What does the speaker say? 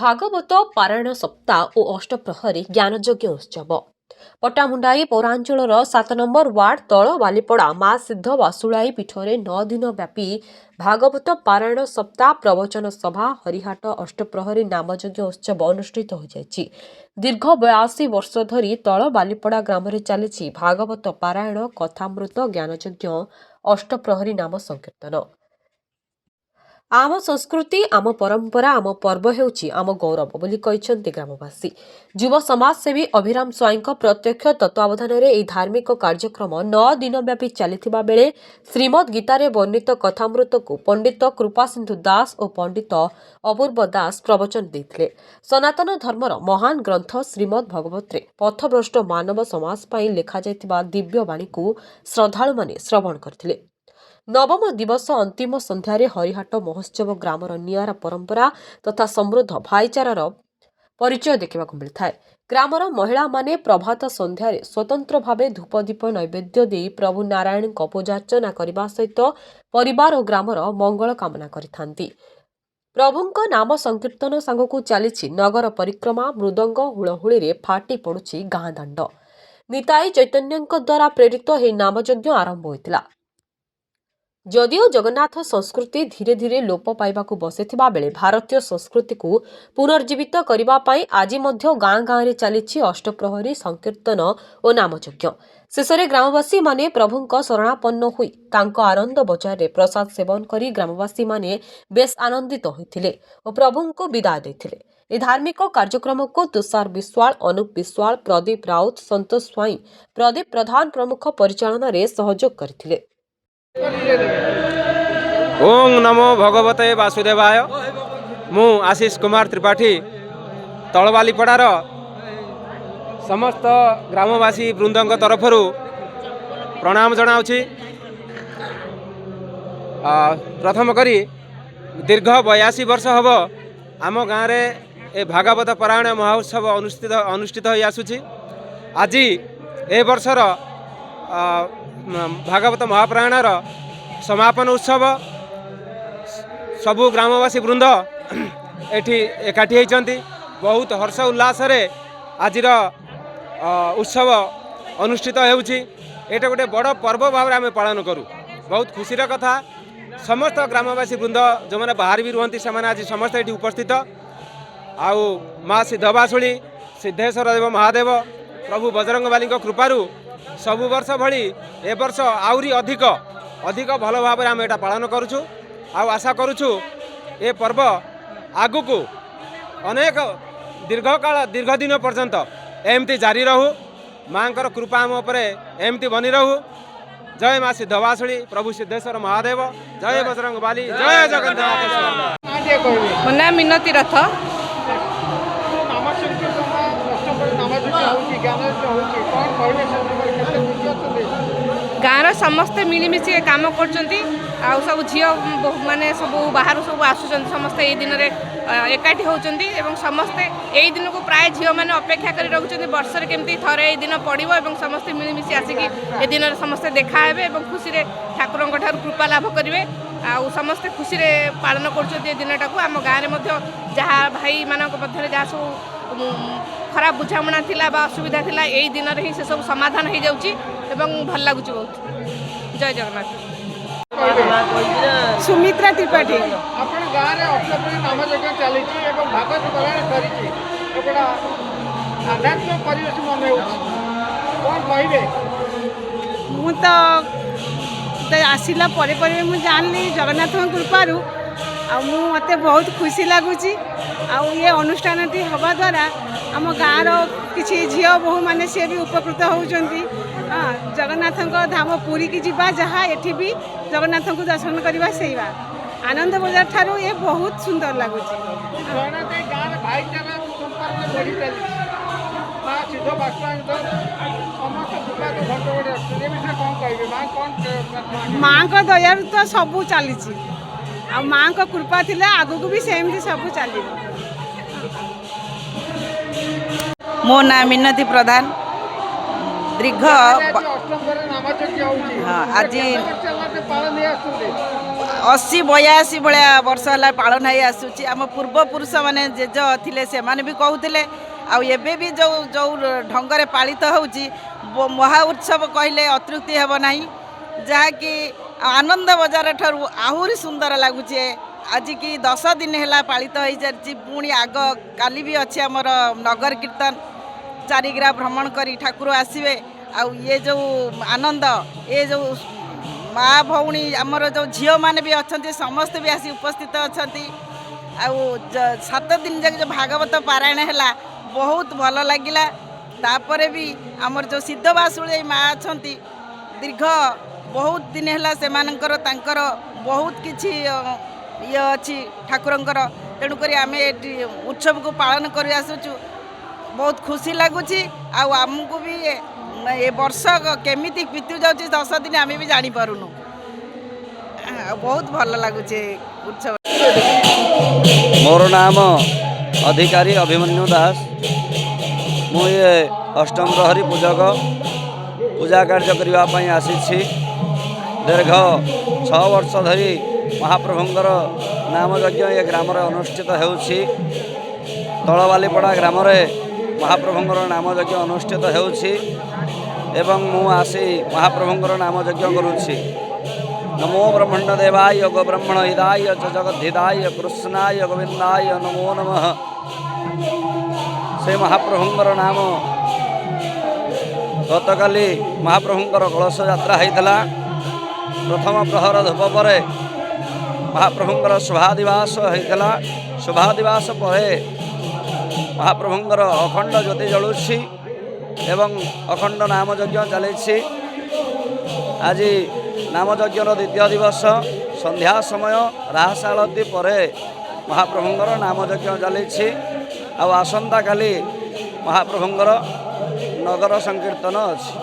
भागवत पारायण सप्ताह और अष्टप्रहरी ज्ञानयज्ञ उत्सव पट्टामुंडाई पौरांचल 7 नंबर वार्ड तल बालीपड़ा माँ सिद्ध वासुलाई पीठरे 9 दिन व्यापी भागवत पारायण सप्ताह प्रवचन सभा हरिहाट अष्टप्रहरी नामयज्ञ उत्सव अनुष्ठित हो जायछि। दीर्घ 82 वर्ष धरी तल बालीपड़ा ग्राम में चली भागवत पारायण कथामृत ज्ञानयज्ञ अष्टप्रहरी नाम संकीर्तन। आम संस्कृति आम परंपरा आम पर्व हेउछि आम गौरव बोली कहिसंति ग्रामवासी। युव समाजसेवी अभिराम स्वाईं प्रत्यक्ष तत्वावधान में यह धार्मिक कार्यक्रम 9 दिन व्यापी चलिथिबा बेले श्रीमद गीतारे वर्णित कथामृत को पंडित कृपासिंधु दास और पंडित अपूर्व दास प्रवचन देथिले। सनातन धर्मर महान ग्रंथ श्रीमद भगवत्रे पथभ्रष्ट मानव समाज पई लेखा जायतिबा दिव्य बाणी को श्रद्धालु माने श्रवण करथिले। नवम दिवस अंतिम संध्यारे हरिहाट महोत्सव ग्रामर नियारा परंपरा तथा समृद्ध भाईचारार परिचय देखा मिलता है। ग्रामर महिला माने प्रभात संध्यारे स्वतंत्र भावे धूपदीप नैवेद्य दे प्रभु नारायण पूजार्चना करने सहित परिवार और ग्रामर मंगल कामना करिथांती। प्रभुंक नाम संकीर्तन सांगकु चली नगर परिक्रमा मृदंग हुलहुली रे फाटी पड़ुछि गाँ दांड। निताई चैतन्यଙ୍କ द्वारा प्रेरित हे नामयज्ञ आरंभ होइतिला। जदिओ जगन्नाथ संस्कृति धीरे धीरे लोप पाइबाकु बसिथिबा बेले भारतीय संस्कृति को पुनर्जीवित करबा पई आज मध्य गाँ गाँ रे चलीछि अष्टप्रहरी संकीर्तन और नामयज्ञ। शेषरे ग्रामवासी माने प्रभुंक शरणापन्न होई तांको आनंद बजार रे प्रसाद सेवन करी ग्रामवासी माने बेस आनंदित होइथिले और प्रभुंको विदाय देथिले। ए धार्मिक कार्यक्रम को तुषार विश्वाल, अनूप विश्वाल, प्रदीप राउत, संतोष स्वाई, प्रदीप प्रधान प्रमुख परिचालन रे सहयोग करथिले। ओं नमो भगवते वासुदेवाय। मु आशीष कुमार त्रिपाठी तलबालीपड़ार समस्त ग्रामवासी वृंदों तरफ प्रणाम जनाऊँगी। प्रथम करी दीर्घ 82 वर्ष हम आम गाँव में ए भागवत पारायण महोत्सव अनुष्ठित हो आसुची। आज ए वर्षर भागवत महाप्रायणर समापन उत्सव सबु ग्रामवासी वृंद एठी एकाठी होइचंती। बहुत हर्ष उल्लास रे आजिर उत्सव अनुष्ठित होउची। एटा गोटे बड़ पर्व भाव आम पालन करूँ। बहुत खुशीर कथा समस्त ग्रामवासी वृंद जो मैंने बाहर भी रुहंती से आज समस्त एठी उपस्थित। आउ माँ सिद्धवासुली सिद्धेश्वर देव महादेव प्रभु बजरंगबाली कृपारू सबु वर्ष भली ए वर्ष आउरी अधिक अधिक भल भाव आम एटा पालन करुछु। आशा करुछु ए पर्व आगुकू अनेक दीर्घ दिन पर्यंत एमती जारी रहू। माँकर कृपा आम उपरे एमती बनी रहू। जय माँ सिद्धवासुली प्रभु सिद्धेश्वर महादेव, जय बजरंगबाली, जय जगन्नाथ। मो नाम मिनती रथ। गाँव समस्ते मिलमिशी काम कर सब झील माने सब बाहर सब आसुचंती समस्ते ये दिन एकाठी होचंती एवं समस्ते यही दिन को प्राय झील मैंने अपेक्षा कर रखुच्च वर्ष केमती थरे ये दिन पड़ो और समस्ते मिलमिशी आसिकी ए दिन समस्ते देखा हे और खुशी ठाकुर कृपा लाभ करेंगे। आउ समस्ते खुशी पालन कर दिनटा को आम गाँव में जहाँ भाई मान मध्य जहाँ सब खराब बुझामणा थिला बा असुविधा थिला यही दिन ही से सब समाधान हो जाउची एवं भल लागुची बहुत। जय जगन्नाथ। सुमित्रा त्रिपाठी। अपन गाँव में अष्टप्रहरी नामयज्ञ चली भागवत पारायण करी आध्यात्मिक परिवेश मन कौन कहे मुझे आसला मुझे जानली जगन्नाथ कृपारू मत बहुत खुशी लगुच। ये अनुष्ठान हवा द्वारा आम गाँव किसी झील बहु मैंने सी भी उपकृत होती। हाँ जगन्नाथ धाम पुरी की जीवा जहाँ एठी भी जगन्नाथ को दर्शन करवा से आनंद बजार ठारू ये बहुत सुंदर लगुच। माँ को दया तो सबू चली माँ को कृपा थिला आगु को भी सेमती सब चलो। मो ना मिनती प्रधान। दीर्घ हाँ आज 80-82 भाया वर्ष है पालन हो आसूची आम पूर्वपुरुष मैंने जेज थे से भी कहते आबे भी जो जो ढंग पालित हो महा उत्सव कहले अतृप्ति हेब ना जहाँकि आनंद बजार ठारू आहरी सुंदर लगुच आज की 10 दिन है पालित हो सारी पुणी आग काली भी अच्छे आमर नगर कीर्तन चारिग्रा भ्रमण करी ठाकुर आसवे आ ये जो आनंद ये जो माँ भौणी आमर जो झील मैंने भी अच्छा समस्त भी आसी उपस्थित अच्छा 7 दिन जो भागवत पारायण है बहुत भल लगिला तापर भी आमर जो सिद्धबासुली माँ अच्छा दीर्घ बहुत दिन है से बहुत किसी ये अच्छी ठाकुरंकर तेणुक आम उत्सव को पालन कर आसुचु बहुत खुशी लगुच आमको भी ये वर्ष केमिति बीती जाऊँगी 10 दिन आम भी जानीपारूनु बहुत भल लगुच उत्सव। मोर नाम अधिकारी अभिमन्यु दास मु ये अष्टम प्रहरी पूजक पूजा कार्य करने आसी दीर्घ 6 वर्ष धरी महाप्रभुंर नाम यज्ञ ये ग्राम अनुष्ठित होउछि तलवालीपड़ा ग्राम महाप्रभुंर नाम यज्ञ अनुष्ठित होउछि एवं मु आसी महाप्रभुंर नाम यज्ञ करुछि। नमो ब्रह्मण्ड देवाय गोब्रह्मण हिताय च जगद्धिताय कृष्णाय गोविंदाय नमो नमः। से महाप्रभुंर नाम गतकाली महाप्रभुंर कलश यात्रा होता प्रथम प्रहर धूप पर महाप्रभुंर शुभादिवास होता शुभादिवास पर महाप्रभुंर अखंड ज्योति जलुछि एवं अखंड नाम यज्ञ चली। आज नाम यज्ञर द्वितीय दिवस संध्या समय रास आलती पर महाप्रभुंर नाम यज्ञ चली आसंता काली महाप्रभुंर नगर संकीर्तन अच्छी।